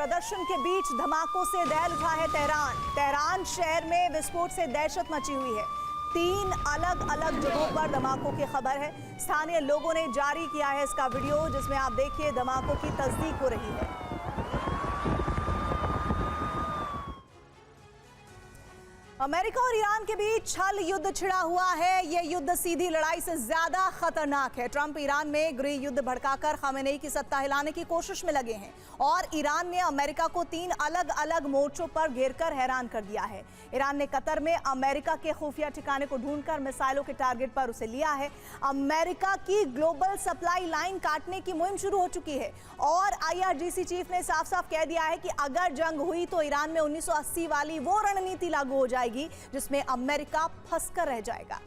प्रदर्शन के बीच धमाकों से दहल उठा है तेहरान शहर में विस्फोट से दहशत मची हुई है। 3 अलग अलग जगहों पर धमाकों की खबर है। स्थानीय लोगों ने जारी किया है इसका वीडियो, जिसमें आप देखिए धमाकों की तस्दीक हो रही है। अमेरिका और ईरान के बीच छल युद्ध छिड़ा हुआ है। यह युद्ध सीधी लड़ाई से ज्यादा खतरनाक है। ट्रंप ईरान में गृह युद्ध भड़काकर खामेनेई की सत्ता हिलाने की कोशिश में लगे हैं और ईरान ने अमेरिका को 3 अलग अलग मोर्चों पर घेरकर हैरान कर दिया है। ईरान ने कतर में अमेरिका के खुफिया ठिकाने को ढूंढकर मिसाइलों के टारगेट पर उसे लिया है। अमेरिका की ग्लोबल सप्लाई लाइन काटने की मुहिम शुरू हो चुकी है और IRGC चीफ ने साफ साफ कह दिया है कि अगर जंग हुई तो ईरान में 1980 वाली वो रणनीति लागू हो जाएगी जिसमें अमेरिका फंसकर रह जाएगा।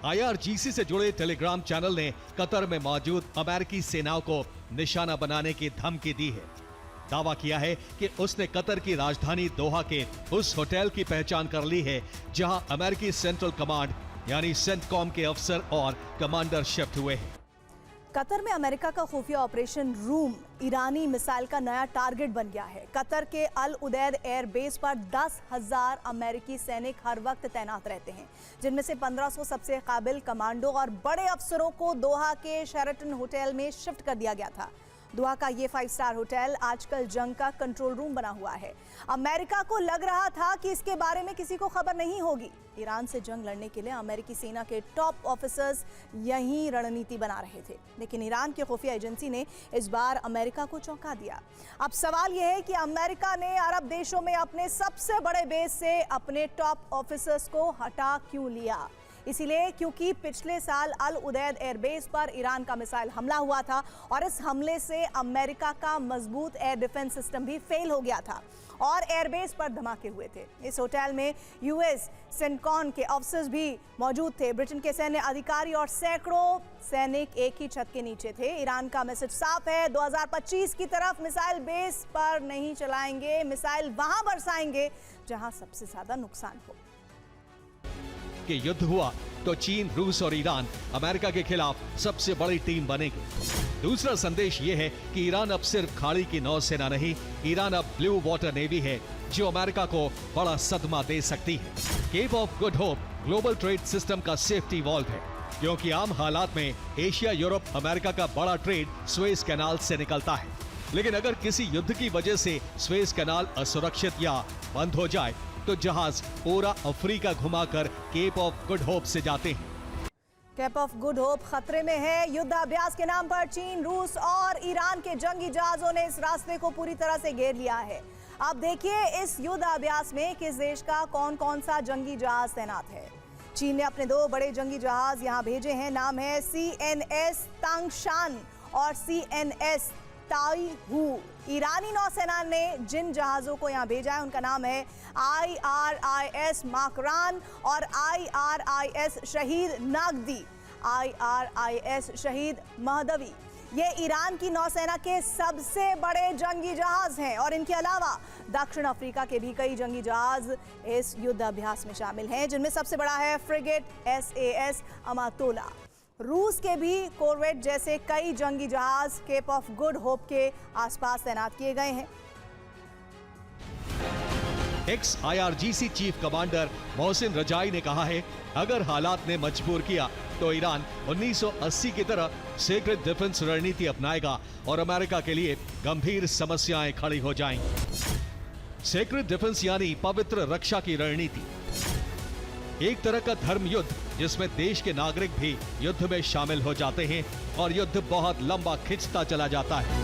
IRGC से जुड़े टेलीग्राम चैनल ने कतर में मौजूद अमेरिकी सेनाओं को निशाना बनाने की धमकी दी है। दावा किया है कि उसने कतर की राजधानी दोहा के उस होटल की पहचान कर ली है जहां अमेरिकी सेंट्रल कमांड यानी सेंटकॉम के अफसर और कमांडर शिफ्ट हुए हैं। कतर में अमेरिका का खुफिया ऑपरेशन रूम ईरानी मिसाइल का नया टारगेट बन गया है। कतर के अल उदैद एयर बेस पर 10,000 अमेरिकी सैनिक हर वक्त तैनात रहते हैं, जिनमें से 1500 सबसे काबिल कमांडो और बड़े अफसरों को दोहा के शेराटन होटल में शिफ्ट कर दिया गया था। दोहा का ये 5 स्टार होटल आजकल जंग का कंट्रोल रूम बना हुआ है। अमेरिका को लग रहा था कि इसके बारे में किसी को खबर नहीं होगी। ईरान से जंग लड़ने के लिए अमेरिकी सेना के टॉप ऑफिसर्स यही रणनीति बना रहे थे, लेकिन ईरान की खुफिया एजेंसी ने इस बार अमेरिका को चौंका दिया। अब सवाल यह है कि अमेरिका ने अरब देशों में अपने सबसे बड़े बेस से अपने टॉप ऑफिसर्स को हटा क्यों लिया? इसीलिए क्योंकि पिछले साल अल उदैद एयरबेस पर ईरान का मिसाइल हमला हुआ था और इस हमले से अमेरिका का मजबूत एयर डिफेंस सिस्टम भी फेल हो गया था और एयरबेस पर धमाके हुए थे। इस होटल में US सेंटकॉम के ऑफिसर्स भी मौजूद थे। ब्रिटेन के सैन्य अधिकारी और सैकड़ों सैनिक एक ही छत के नीचे थे। ईरान का मैसेज साफ है, 2025 की तरफ मिसाइल बेस पर नहीं चलाएंगे, मिसाइल वहां बरसाएंगे जहां सबसे ज्यादा नुकसान हो। कि युद्ध हुआ तो चीन, रूस और ईरान अमेरिका के खिलाफ सबसे बड़ी टीम बनेगी। दूसरा संदेश यह है कि ईरान अब सिर्फ खाड़ी की नौसेना नहीं, ईरान अब ब्लू वाटर नेवी है जो अमेरिका को बड़ा सदमा दे सकती है। Cape of Good Hope global trade system का सेफ्टी वॉल्व है, क्योंकि आम हालात में एशिया, यूरोप, अमेरिका का बड़ा ट्रेड सुएज कैनाल से निकलता है। लेकिन अगर किसी युद्ध की वजह से सुएज कैनाल असुरक्षित या बंद हो जाए तो जहाज पूरा अफ्रीका घुमाकर केप ऑफ गुड होप से जाते हैं। केप ऑफ गुड होप खतरे में है। युद्ध अभ्यास के नाम पर चीन, रूस और ईरान के जंगी जहाजों ने इस रास्ते को पूरी तरह से घेर लिया है। अब देखिए इस युद्ध अभ्यास में किस देश का कौन कौन सा जंगी जहाज तैनात है। चीन ने अपने 2 बड़े जंगी जहाज यहाँ भेजे हैं। नाम है CNS तांगशान और CNS ताईहू। ईरानी नौसेना ने जिन जहाजों को यहाँ भेजा है उनका नाम है IRIS माकरान और IRIS शहीद नागदी, IRIS शहीद महदवी। ये ईरान की नौसेना के सबसे बड़े जंगी जहाज हैं और इनके अलावा दक्षिण अफ्रीका के भी कई जंगी जहाज इस युद्ध अभ्यास में शामिल हैं, जिनमें सबसे बड़ा है फ्रिगेट SAS अमातोला। रूस के भी कोरवेट जैसे कई जंगी जहाज केप ऑफ गुड होप के आसपास तैनात किए गए हैं। IRGC चीफ कमांडर मोहसिन रजाई ने कहा है, अगर हालात ने मजबूर किया तो ईरान 1980 की तरह सीक्रेट डिफेंस रणनीति अपनाएगा और अमेरिका के लिए गंभीर समस्याएं खड़ी हो जाएंगी। सीक्रेट डिफेंस यानी पवित्र रक्षा की रणनीति, एक तरह का धर्म युद्ध जिसमें देश के नागरिक भी युद्ध में शामिल हो जाते हैं और युद्ध बहुत लंबा खिंचता चला जाता है।